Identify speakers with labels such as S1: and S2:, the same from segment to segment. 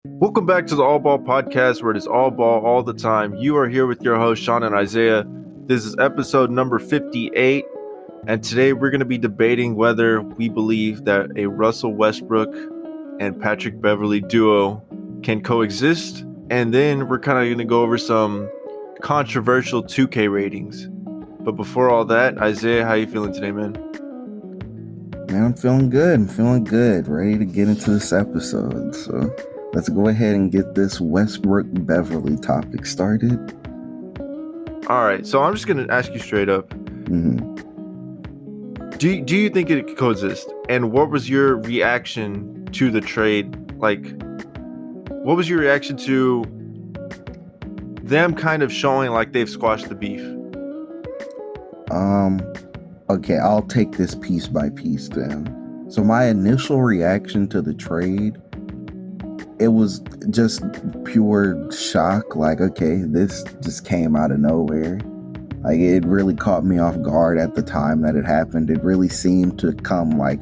S1: Welcome back to the All Ball Podcast, where it is all ball all the time. You are here with your host, Sean and Isaiah. This is episode number 58, and today we're going to be debating whether we believe that a Russell Westbrook and Patrick Beverley duo can coexist, and then we're kind of going to go over some controversial 2K ratings. But before all that, Isaiah, how you feeling today, man?
S2: Man, I'm feeling good. Ready to get into this episode. So let's go ahead and get this Westbrook Beverley topic started.
S1: All right, so I'm just going to ask you straight up.
S2: Mm-hmm.
S1: Do you think it could coexist? And what was your reaction to the trade? Like, what was your reaction to them kind of showing like they've squashed the beef?
S2: Okay, I'll take this piece by piece then. So my initial reaction to the trade, it was just pure shock. Like, okay, this just came out of nowhere. Like, it really caught me off guard at the time that it happened. It really seemed to come like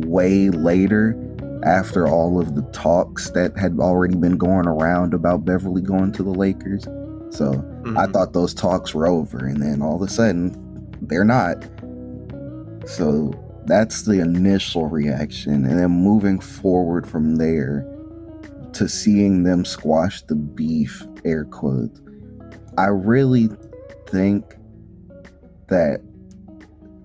S2: way later after all of the talks that had already been going around about Beverley going to the Lakers. So I thought those talks were over, and then all of a sudden they're not. So that's the initial reaction. And then moving forward from there to seeing them squash the beef, air quotes, I really think that,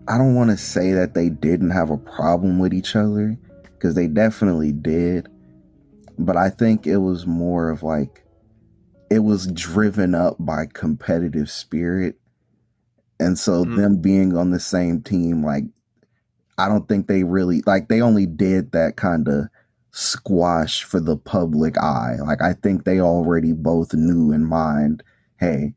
S2: I don't want to say that they didn't have a problem with each other, because they definitely did. But I think it was more of like, it was driven up by competitive spirit. And so them being on the same team, like, I don't think they really, like, they only did that kind of squash for the public eye. Like, I think they already both knew in mind, hey,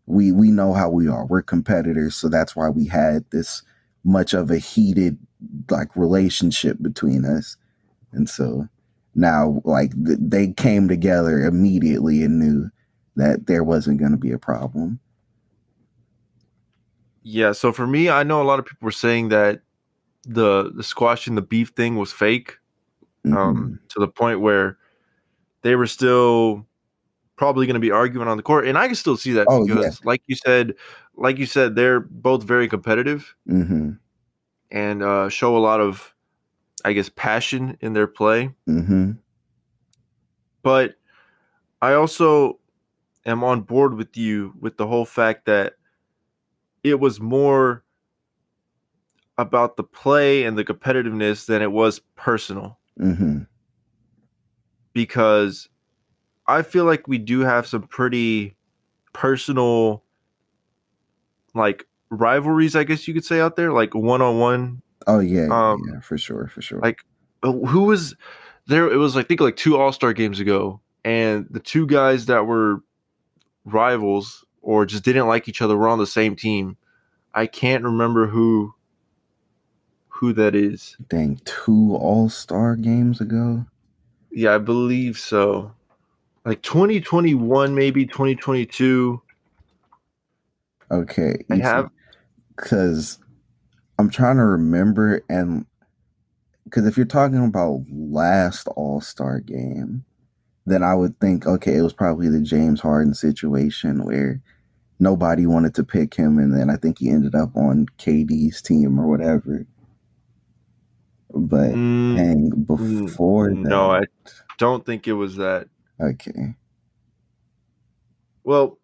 S2: we know how we are. We're competitors, so that's why we had this much of a heated, like, relationship between us. And so now, like, they came together immediately and knew that there wasn't going to be a problem.
S1: Yeah, so for me, I know a lot of people were saying that the squashing the beef thing was fake, to the point where they were still probably going to be arguing on the court, and I can still see that because, like you said, they're both very competitive and show a lot of, I guess, passion in their play. But I also am on board with you with the whole fact that it was more about the play and the competitiveness than it was personal. Because I feel like we do have some pretty personal, like, rivalries, I guess you could say, out there, like one-on-one.
S2: Oh yeah, for sure.
S1: Like, who was there? It was, I think, like 2 All-Star games ago, and the two guys that were rivals or just didn't like each other were on the same team. I can't remember who that is.
S2: Dang, 2 All-Star games ago?
S1: Yeah, I believe so. Like 2021, maybe 2022.
S2: Okay, because I'm trying to remember, and because if you're talking about last All-Star game, then I would think, okay, it was probably the James Harden situation where nobody wanted to pick him, and then I think he ended up on KD's team or whatever. But before that,
S1: no, I don't think it was that.
S2: Okay.
S1: Well,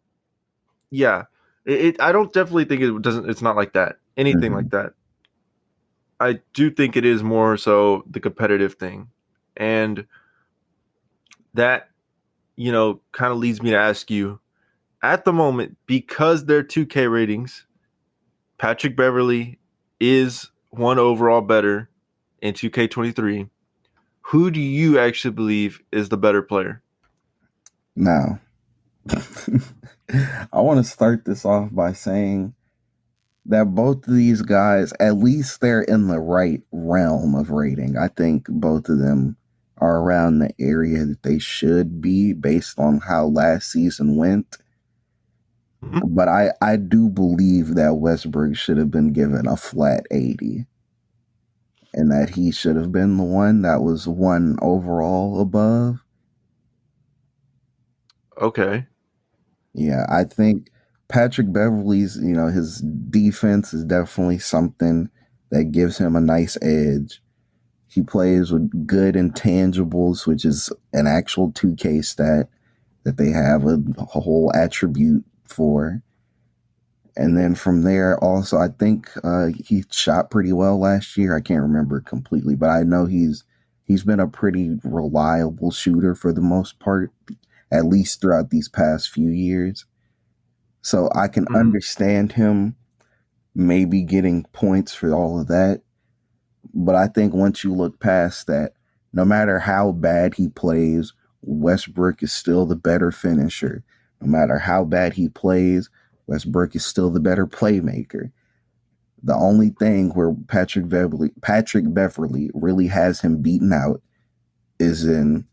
S1: yeah, I don't definitely think it doesn't. It's not like that. Anything like that. I do think it is more so the competitive thing, and that, kind of leads me to ask you, at the moment, because their 2K ratings, Patrick Beverley is 1 overall better in 2K23. Who do you actually believe is the better player?
S2: Now, I want to start this off by saying that both of these guys, at least they're in the right realm of rating. I think both of them are around the area that they should be based on how last season went. But I do believe that Westbrook should have been given a flat 80. And that he should have been the one that was 1 overall above.
S1: Okay.
S2: Yeah, I think Patrick Beverley's, his defense is definitely something that gives him a nice edge. He plays with good intangibles, which is an actual 2K stat that they have a whole attribute for. And then from there, also, I think he shot pretty well last year. I can't remember completely, but I know he's been a pretty reliable shooter for the most part, at least throughout these past few years. So I can
S1: Mhm.
S2: understand him maybe getting points for all of that. But I think once you look past that, no matter how bad he plays, Westbrook is still the better finisher. No matter how bad he plays, Westbrook is still the better playmaker. The only thing where Patrick Beverley really has him beaten out is in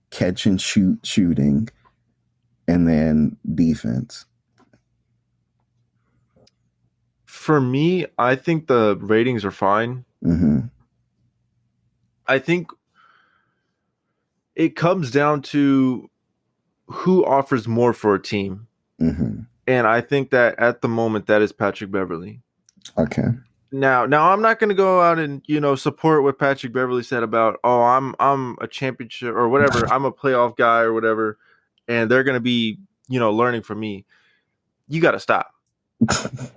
S2: catch and shooting and then defense.
S1: For me, I think the ratings are fine.
S2: Mm-hmm.
S1: I think it comes down to who offers more for a team.
S2: Mm-hmm.
S1: And I think that at the moment that is Patrick Beverley.
S2: Okay.
S1: Now I'm not going to go out and support what Patrick Beverley said about I'm a championship or whatever, I'm a playoff guy or whatever, and they're going to be learning from me. You got to stop.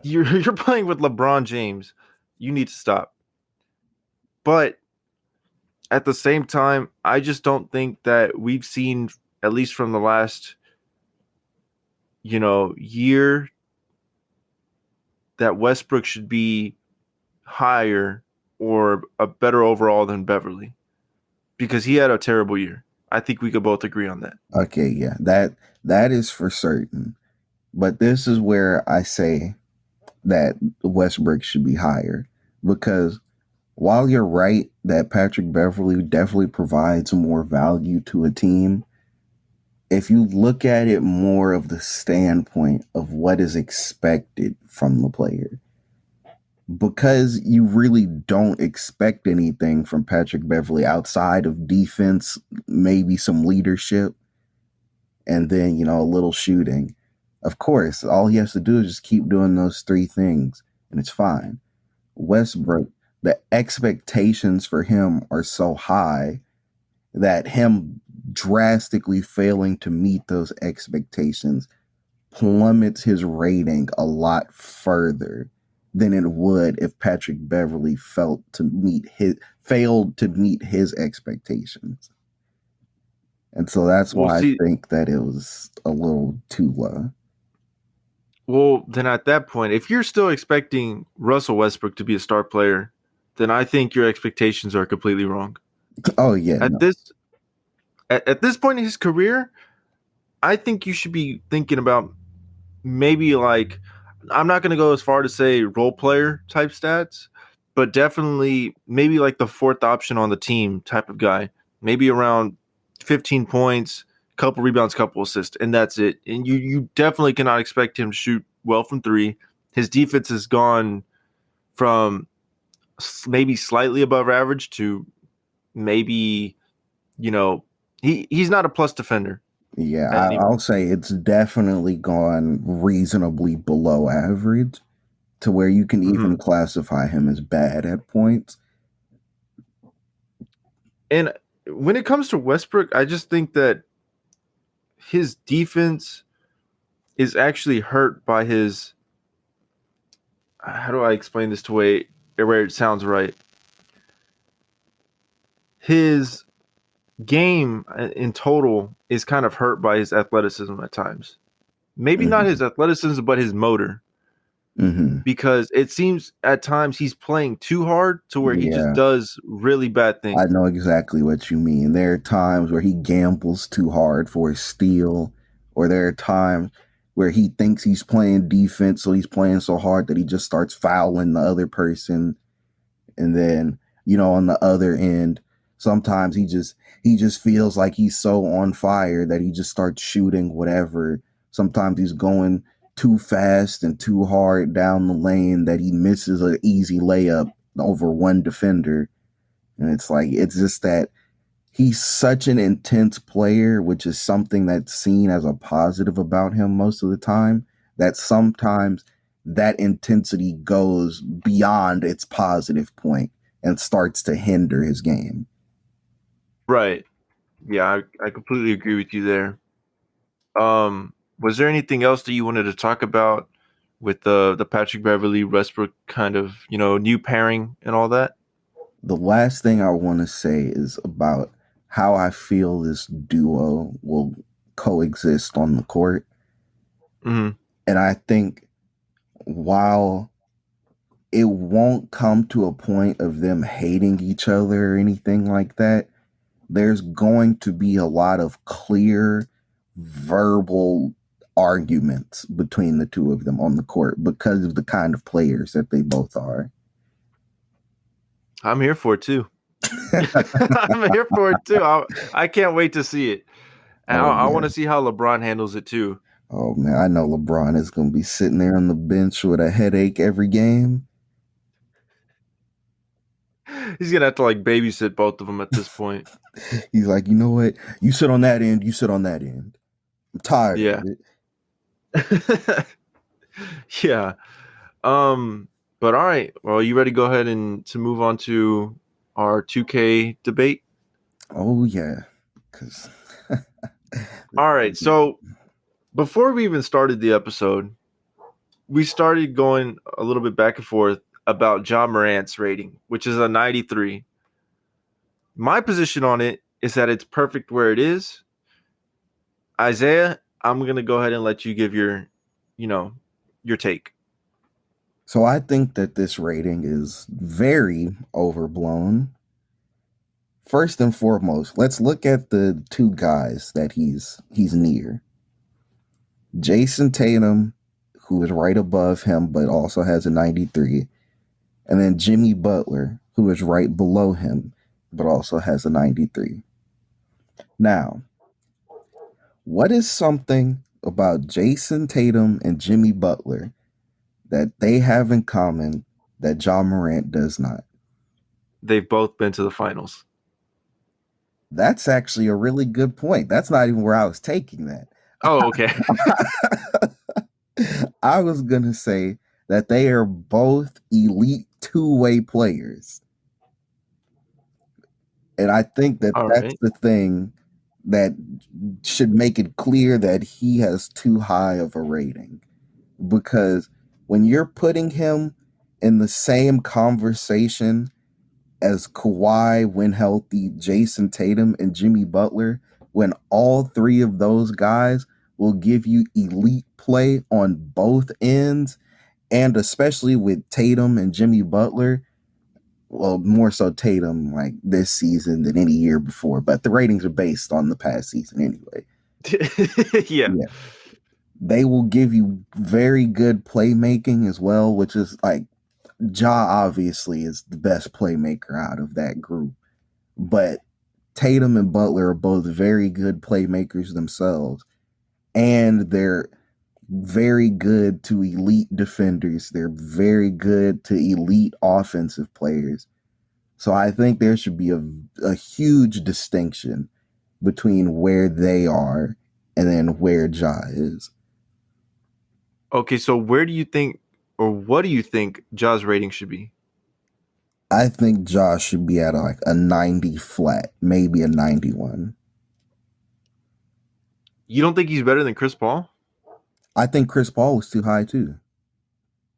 S1: You're playing with LeBron James. You need to stop. But at the same time, I just don't think that we've seen, at least from the last year, that Westbrook should be higher or a better overall than Beverley because he had a terrible year. I think we could both agree on that.
S2: Okay, yeah. That is for certain. But this is where I say that Westbrook should be higher because while you're right that Patrick Beverley definitely provides more value to a team, if you look at it more of the standpoint of what is expected from the player, because you really don't expect anything from Patrick Beverley outside of defense, maybe some leadership, and then, a little shooting. Of course, all he has to do is just keep doing those three things, and it's fine. Westbrook, the expectations for him are so high that him drastically failing to meet those expectations plummets his rating a lot further than it would if Patrick Beverley failed to meet his expectations. And so that's
S1: Well,
S2: why I
S1: see,
S2: think that it was a little too low.
S1: well, then at that point, if you're still expecting Russell Westbrook to be a star player, then I think your expectations are completely wrong.
S2: Oh yeah,
S1: At
S2: no.
S1: this point in his career, I think you should be thinking about maybe like I'm not going to go as far to say role player type stats, but definitely maybe like the fourth option on the team type of guy. Maybe around 15 points, couple rebounds, couple assists, and that's it. And you definitely cannot expect him to shoot well from three. His defense has gone from maybe slightly above average to maybe he's not a plus defender
S2: Yeah, I'll
S1: anymore.
S2: say it's definitely gone reasonably below average to where you can
S1: Mm-hmm.
S2: even classify him as bad at points.
S1: And when it comes to Westbrook, I just think that his defense is actually hurt by his. How do I explain this to where it sounds right? His game in total is kind of hurt by his athleticism at times. Maybe not his
S2: Hmm.
S1: athleticism, but his motor.
S2: Hmm.
S1: Because it seems at times he's playing too hard to where he just
S2: Yeah,
S1: does really bad
S2: I
S1: things.
S2: know exactly what you mean. There are times where he gambles too hard for a steal, or there are times where he thinks he's playing defense, so he's playing so hard that he just starts fouling the other person. And then, on the other end, sometimes he just feels like he's so on fire that he just starts shooting whatever. Sometimes he's going too fast and too hard down the lane that he misses an easy layup over one defender. And it's like it's just that he's such an intense player, which is something that's seen as a positive about him most of the time, that sometimes that intensity goes beyond its positive point and starts to hinder his game.
S1: Right. Yeah, I completely agree with you there. Was there anything else that you wanted to talk about with the Patrick Beverley Westbrook kind of, new pairing and all that?
S2: The last thing I want to say is about how I feel this duo will coexist on the court.
S1: Mm-hmm.
S2: And I think while it won't come to a point of them hating each other or anything like that, there's going to be a lot of clear verbal arguments between the two of them on the court because of the kind of players that they both are.
S1: I'm here for it too. I'm here for it too. I can't wait to see it. And
S2: Oh,
S1: I want
S2: yeah.
S1: to see how LeBron handles it too.
S2: Oh, man. I know LeBron is going to be sitting there on the bench with a headache every game.
S1: He's gonna have to like babysit both of them at this point.
S2: He's like, you know what? You sit on that end. You sit on that end. I'm tired
S1: Yeah.
S2: of it.
S1: Yeah. But all right. Well, you ready to go ahead and to move on to our 2K debate?
S2: Oh, yeah. Because.
S1: All right. So before we even started the episode, we started going a little bit back and forth about Ja Morant's rating, which is a 93. My position on it is that it's perfect where it is. Isaiah, I'm going to go ahead and let you give your take.
S2: So I think that this rating is very overblown. First and foremost, let's look at the two guys that he's near. Jason Tatum, who is right above him but also has a 93, and then Jimmy Butler, who is right below him but also has a 93. Now, what is something about Jason Tatum and Jimmy Butler that they have in common that Ja Morant does not?
S1: They've both been to the finals.
S2: That's actually a really good point. That's not even where I was taking that.
S1: Oh, okay.
S2: I was going to say that they are both elite two-way players. And I think that
S1: All
S2: that's
S1: right.
S2: the thing that should make it clear that he has too high of a rating. Because when you're putting him in the same conversation as Kawhi, when healthy, Jason Tatum, and Jimmy Butler, when all three of those guys will give you elite play on both ends, and especially with Tatum and Jimmy Butler, well, more so Tatum like this season than any year before, but the ratings are based on the past season anyway.
S1: Yeah.
S2: They will give you very good playmaking as well, which is like Ja obviously is the best playmaker out of that group. But Tatum and Butler are both very good playmakers themselves. And they're very good to elite defenders. They're very good to elite offensive players. So I think there should be a huge distinction between where they are and then where Ja is.
S1: Okay, so where do you think, or what do you think Ja's rating should be?
S2: I think Ja should be at like a 90 flat, maybe a 91.
S1: You don't think he's better than Chris Paul?
S2: I think Chris Paul was too high too.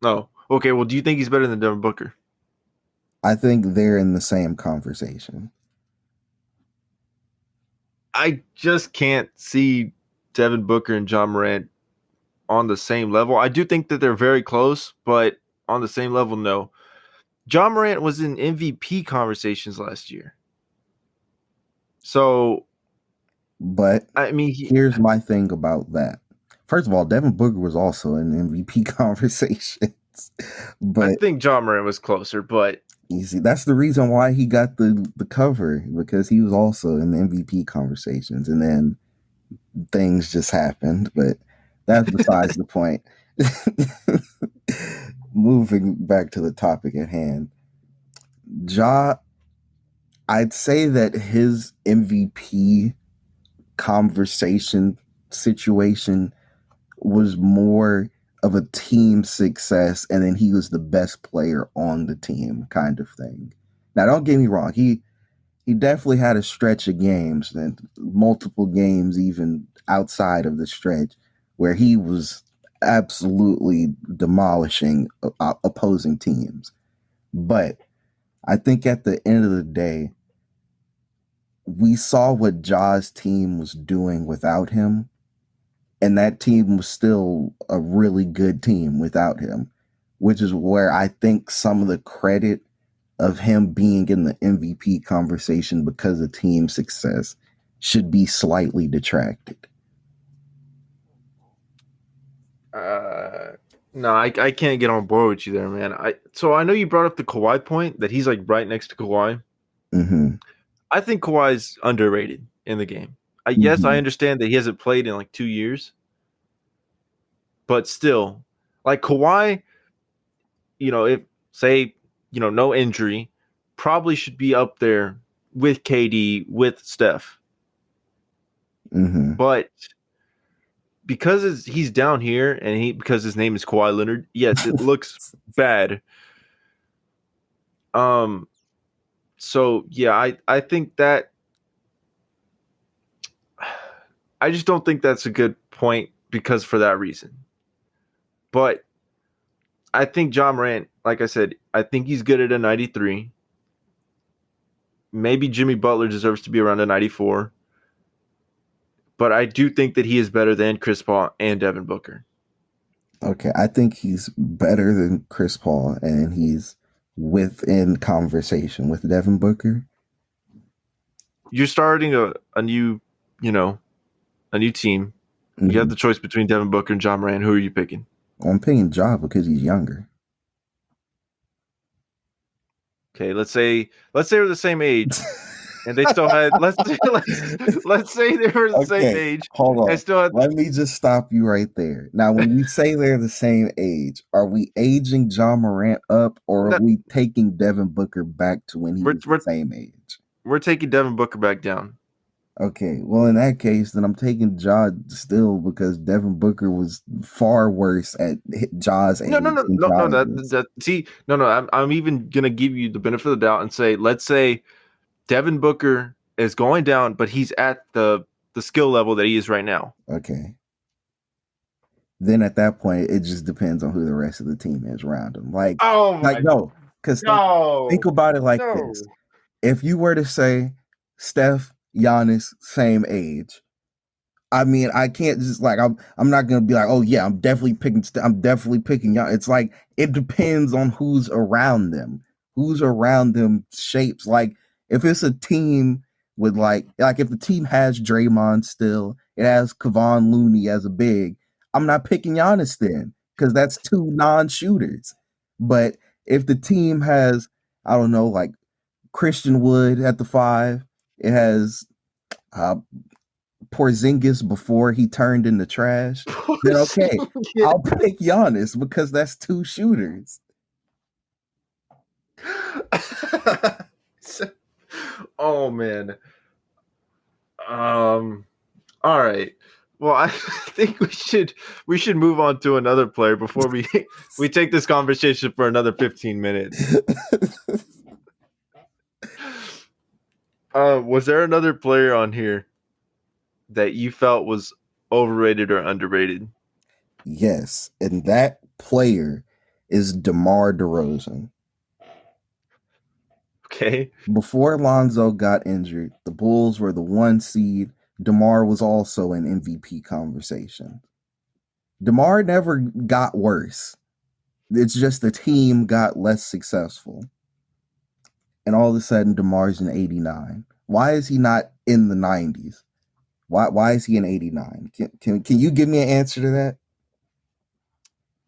S1: No. Okay, well, do you think he's better than Devin Booker?
S2: I think they're in the same conversation.
S1: I just can't see Devin Booker and Ja Morant on the same level. I do think that they're very close, but on the same level, no. Ja Morant was in MVP conversations last year. So,
S2: But
S1: I mean,
S2: here's my thing about that. First of all, Devin Booker was also in MVP conversations.
S1: I
S2: But
S1: think Ja Morant was closer, but
S2: you see, that's the reason why he got the cover, because he was also in the MVP conversations. And then things just happened. But that's besides the point. Moving back to the topic at hand. Ja I'd say that his MVP conversation situation was more of a team success, and then he was the best player on the team kind of thing. Now, don't get me wrong, he definitely had a stretch of games and multiple games even outside of the stretch where he was absolutely demolishing opposing teams. But I think at the end of the day, we saw what Ja's team was doing without him, and that team was still a really good team without him, which is where I think some of the credit of him being in the MVP conversation because of team success should be slightly detracted.
S1: No, I can't get on board with you there, man. So I know you brought up the Kawhi point that he's like right next to Kawhi.
S2: Mm-hmm.
S1: I think Kawhi's underrated in the game. Yes, I
S2: Mm-hmm.
S1: understand that he hasn't played in like 2 years, but still, like Kawhi, if say, no injury, probably should be up there with KD, with Steph.
S2: Mm-hmm.
S1: But because he's down here and because his name is Kawhi Leonard, yes, it looks bad. So yeah, I think that I just don't think that's a good point because for that reason. But I think John Morant, like I said, I think he's good at a 93. Maybe Jimmy Butler deserves to be around a 94. But I do think that he is better than Chris Paul and Devin Booker.
S2: Okay, I think he's better than Chris Paul, and he's within conversation with Devin Booker.
S1: You're starting a new, a new team.
S2: Mm-hmm.
S1: You have the choice between Devin Booker and John Morant. Who are you picking?
S2: I'm picking Ja because he's younger.
S1: Okay, let's say we're the same age, and they still had let's say they were the same
S2: Okay,
S1: age
S2: hold
S1: and
S2: on.
S1: still had.
S2: Let me just stop you right there. Now, when we say they're the same age, are we aging John Morant up, or are
S1: No,
S2: we taking Devin Booker back to when he
S1: we're,
S2: was the
S1: we're
S2: same age?
S1: we're taking Devin Booker back down.
S2: Okay, well, in that case, then I'm taking Ja still because Devin Booker was far worse at Ja's
S1: No, no,
S2: age
S1: no,
S2: than
S1: no,
S2: Ja
S1: no.
S2: is.
S1: That see, no, no. I'm even gonna give you the benefit of the doubt and say, let's say Devin Booker is going down, but he's at the skill level that he is right now.
S2: Okay. Then at that point, it just depends on who the rest of the team is around him.
S1: Oh
S2: Like
S1: my
S2: no, because think
S1: no,
S2: about it like this.
S1: no.
S2: If you were to say Steph, Giannis, same age, I mean, I can't just like I'm not gonna be like, oh yeah, I'm definitely picking Giannis. It's like it depends on who's around them. Who's around them shapes. Like if it's a team with like if the team has Draymond still, it has Kevon Looney as a big, I'm not picking Giannis then because that's two non-shooters. But if the team has, I don't know, like Christian Wood at the 5, it has uh, Porzingis before he turned into trash, then okay, I'll pick Giannis because that's two shooters.
S1: Oh man. All right. Well, I think we should move on to another player before we take this conversation for another 15 minutes. Was there another player on here that you felt was overrated or underrated?
S2: Yes, and that player is DeMar DeRozan.
S1: Okay.
S2: Before Lonzo got injured, the Bulls were the 1 seed. DeMar was also in MVP conversation. DeMar never got worse. It's just the team got less successful. And all of a sudden, DeMar's in 89. Why is he not in the 90s? Why is he in 89? Can you give me an answer to that?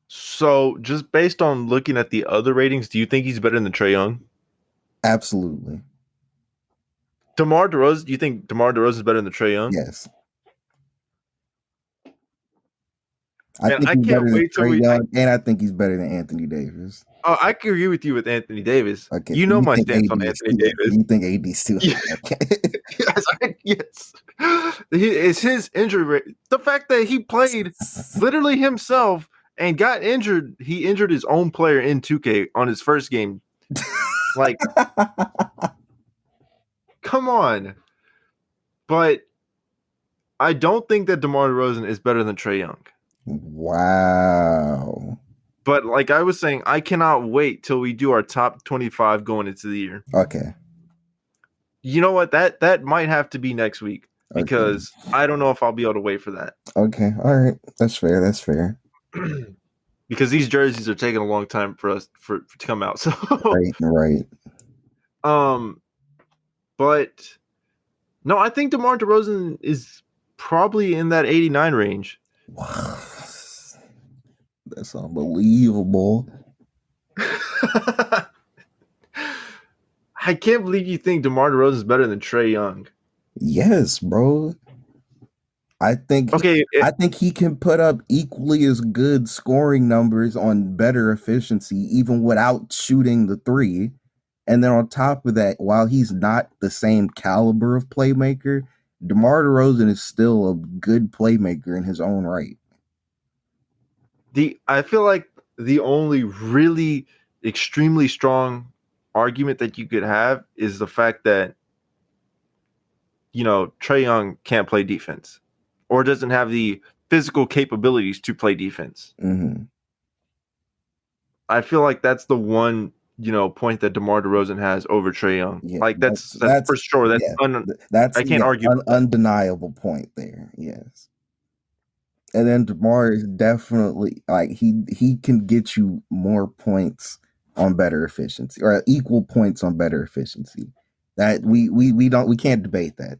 S1: So, just based on looking at the other ratings, do you think he's better than Trae Young?
S2: Absolutely.
S1: DeMar DeRozan, do you think DeMar DeRozan is better than Trae Young?
S2: Yes. I
S1: Man,
S2: think
S1: I
S2: he's better
S1: can't
S2: than
S1: wait till
S2: Trey
S1: we.
S2: Young, and I think he's better than Anthony Davis.
S1: I can agree with you with Anthony Davis.
S2: Okay,
S1: You
S2: so
S1: know
S2: you
S1: my
S2: think
S1: stance on
S2: AD is
S1: Anthony
S2: too?
S1: Davis.
S2: You think AD's too?
S1: Yeah.
S2: Okay.
S1: Yes. It's his injury rate. The fact that he played literally himself and got injured. He injured his own player in 2K on his first game. Like, come on. But I don't think that DeMar DeRozan is better than Trae Young.
S2: Wow.
S1: But like I was saying, I cannot wait till we do our top 25 going into the year.
S2: Okay.
S1: You know what? That might have to be next week because I don't know if I'll be able to wait for that.
S2: Okay. All right. That's fair. That's fair.
S1: Because these jerseys are taking a long time for us to come out. So
S2: Right.
S1: But no, I think DeMar DeRozan is probably in that 89 range.
S2: Wow. That's unbelievable.
S1: I can't believe you think DeMar DeRozan is better than Trae Young.
S2: Yes, bro. I think he can put up equally as good scoring numbers on better efficiency, even without shooting the three. And then on top of that, while he's not the same caliber of playmaker, DeMar DeRozan is still a good playmaker in his own right.
S1: I feel like the only really extremely strong argument that you could have is the fact that, you know, Trae Young can't play defense or doesn't have the physical capabilities to play defense.
S2: Mm-hmm.
S1: I feel like that's the one, you know, point that DeMar DeRozan has over Trae Young.
S2: Yeah,
S1: like that's for sure. I can't argue.
S2: Undeniable point there. Yes. And then DeMar is definitely like he can get you more points on better efficiency or equal points on better efficiency. That we can't debate that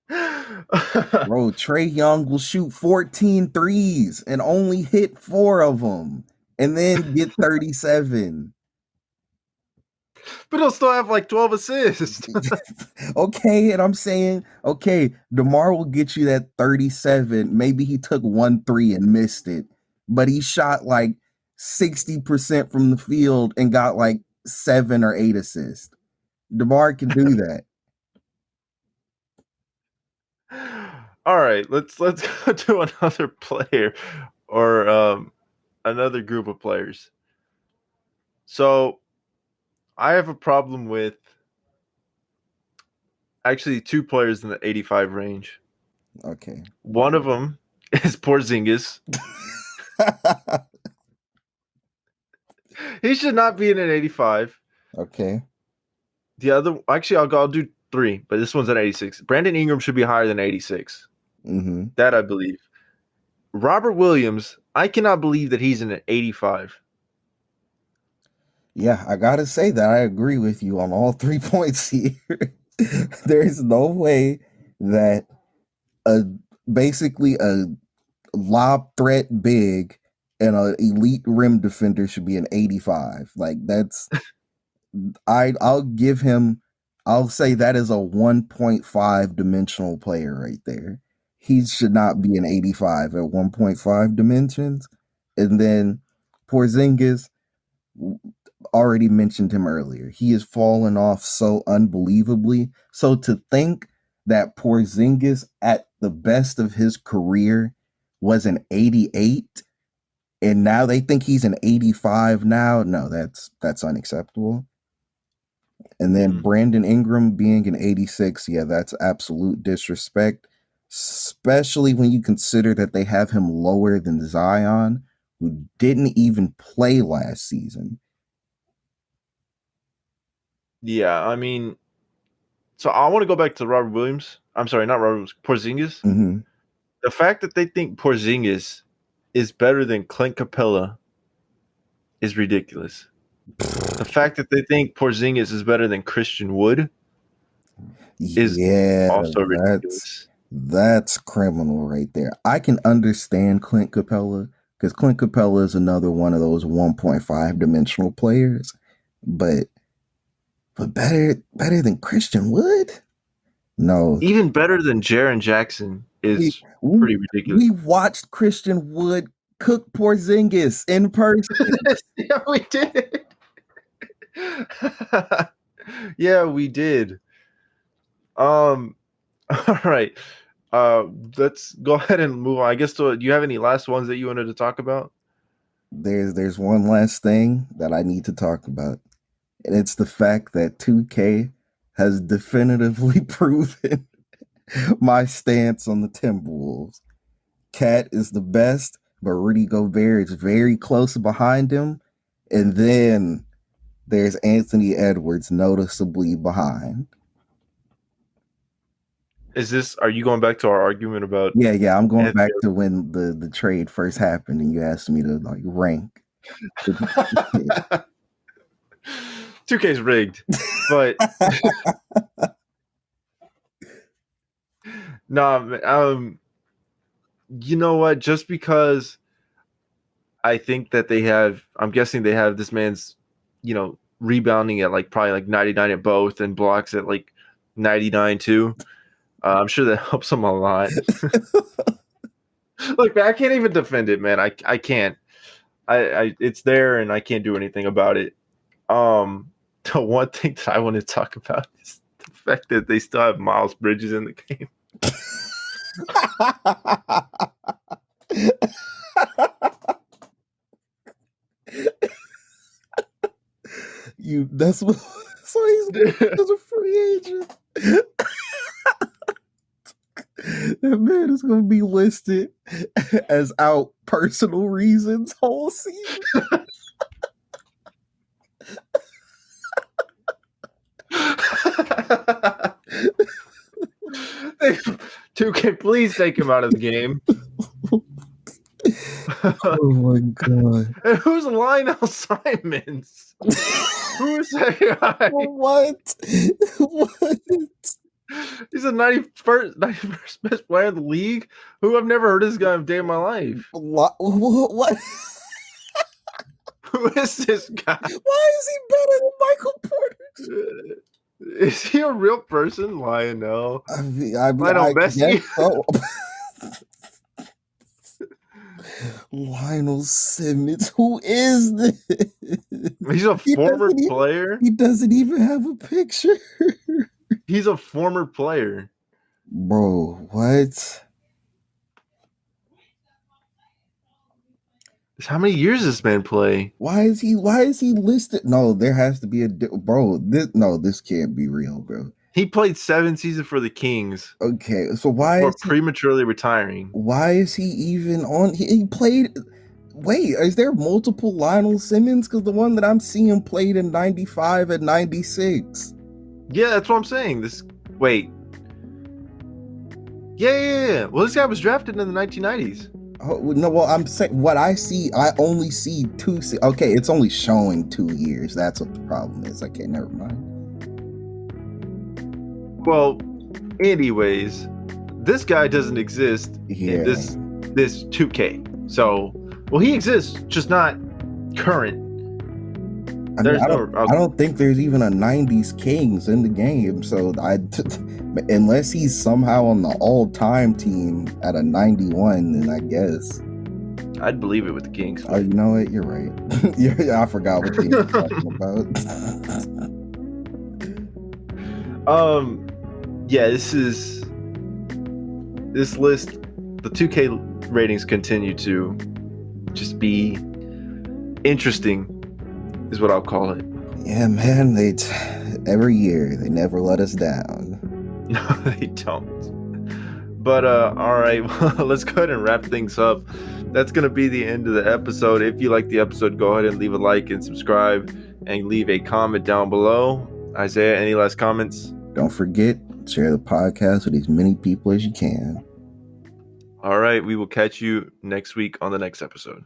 S2: there. Bro, Trae Young will shoot 14 threes and only hit 4 of them and then get 37.
S1: But he'll still have like 12 assists.
S2: Okay, and I'm saying, okay, DeMar will get you that 37. Maybe he took 1 3 and missed it, but he shot like 60% from the field and got like 7 or 8 assists. DeMar can do that.
S1: All right, let's go to another player or another group of players. So I have a problem with actually 2 players in the 85 range.
S2: Okay.
S1: One of them is Porzingis. He should not be in an 85.
S2: Okay.
S1: The other, actually, I'll do 3, but this one's at 86. Brandon Ingram should be higher than 86.
S2: Mm-hmm.
S1: That I believe. Robert Williams, I cannot believe that he's in an 85.
S2: Yeah, I gotta say that I agree with you on all 3 points here. There's no way that basically a lob threat big and an elite rim defender should be an 85. Like that's I'll give him, I'll say that is a 1.5 dimensional player right there. He should not be an 85 at 1.5 dimensions. And then Porzingis, already mentioned him earlier. He has fallen off so unbelievably. So to think that Porzingis at the best of his career was an 88 and now they think he's an 85 now, no, that's unacceptable. And then Brandon Ingram being an 86, yeah, that's absolute disrespect, especially when you consider that they have him lower than Zion, who didn't even play last season.
S1: Yeah, I mean, so I want to go back to Robert Williams. I'm sorry, not Robert Williams, Porzingis.
S2: Mm-hmm.
S1: The fact that they think Porzingis is better than Clint Capella is ridiculous. The fact that they think Porzingis is better than Christian Wood is also ridiculous.
S2: That's criminal right there. I can understand Clint Capella because Clint Capella is another one of those 1.5 dimensional players, but better than Christian Wood? No.
S1: Even better than Jaren Jackson. is
S2: we,
S1: pretty ridiculous.
S2: we watched Christian Wood cook Porzingis in person.
S1: Yeah, we did. Yeah, we did. All right. Let's go ahead and move on. I guess do you have any last ones that you wanted to talk about?
S2: There's one last thing that I need to talk about, and it's the fact that 2K has definitively proven my stance on the Timberwolves. Cat is the best, but Rudy Gobert is very close behind him, and then there's Anthony Edwards noticeably behind.
S1: Are you going back to our argument about?
S2: Yeah, I'm going back to when the trade first happened, and you asked me to like rank.
S1: 2K's rigged, but no, you know what? Just because I think that I'm guessing they have this man's, rebounding at like probably like 99 at both and blocks at like 99 too. I'm sure that helps him a lot. Look, man, I can't even defend it, man. I can't. It's there and I can't do anything about it. The one thing that I want to talk about is the fact that they still have Miles Bridges in the game.
S2: That's what. So he's a free agent. That man is going to be listed as out personal reasons whole season.
S1: 2K, please take him out of the game.
S2: Oh my god!
S1: And who's Lionel Simons? Who's that guy?
S2: What?
S1: He's a 91st best player in the league. Who I've never heard of this guy a day in my life.
S2: What?
S1: Who is this guy?
S2: Why is he better than Michael Porter?
S1: Is he a real person, Lionel?
S2: I
S1: Lionel Messi?
S2: So. Lionel Simmons. Who is this?
S1: He's a former player.
S2: He doesn't even have a picture.
S1: He's a former player.
S2: Bro, what?
S1: How many years does this man play?
S2: Why is he listed? No, there has to be this can't be real, bro.
S1: He played 7 seasons for the Kings.
S2: Okay, so why is
S1: he prematurely retiring?
S2: Why is he even on? He played. Wait, is there multiple Lionel Simmons? Because the one that I'm seeing played in 95 and 96.
S1: Yeah, that's what I'm saying. Wait. Yeah. Well, this guy was drafted in the 1990s.
S2: Oh, no, well, I'm saying what I see, I only see 2. Okay, it's only showing 2 years. That's what the problem is. Okay, never mind.
S1: Well, anyways, this guy doesn't exist in this 2K. So, well, he exists, just not current.
S2: I don't think there's even a 90s Kings in the game. So unless he's somehow on the all-time team at a 91, then I guess
S1: I'd believe it with the Kings.
S2: Oh, you know what? You're right. Yeah, I forgot what they were talking about.
S1: Yeah, this list, the 2K ratings continue to just be interesting, is what I'll call it.
S2: Yeah, man, every year they never let us down.
S1: No, they don't. But all right, well, let's go ahead and wrap things up. That's gonna be the end of the episode. If you like the episode, go ahead and leave a like and subscribe and leave a comment down below. Isaiah, any last comments?
S2: Don't forget, share the podcast with as many people as you can.
S1: All right, we will catch you next week on the next episode.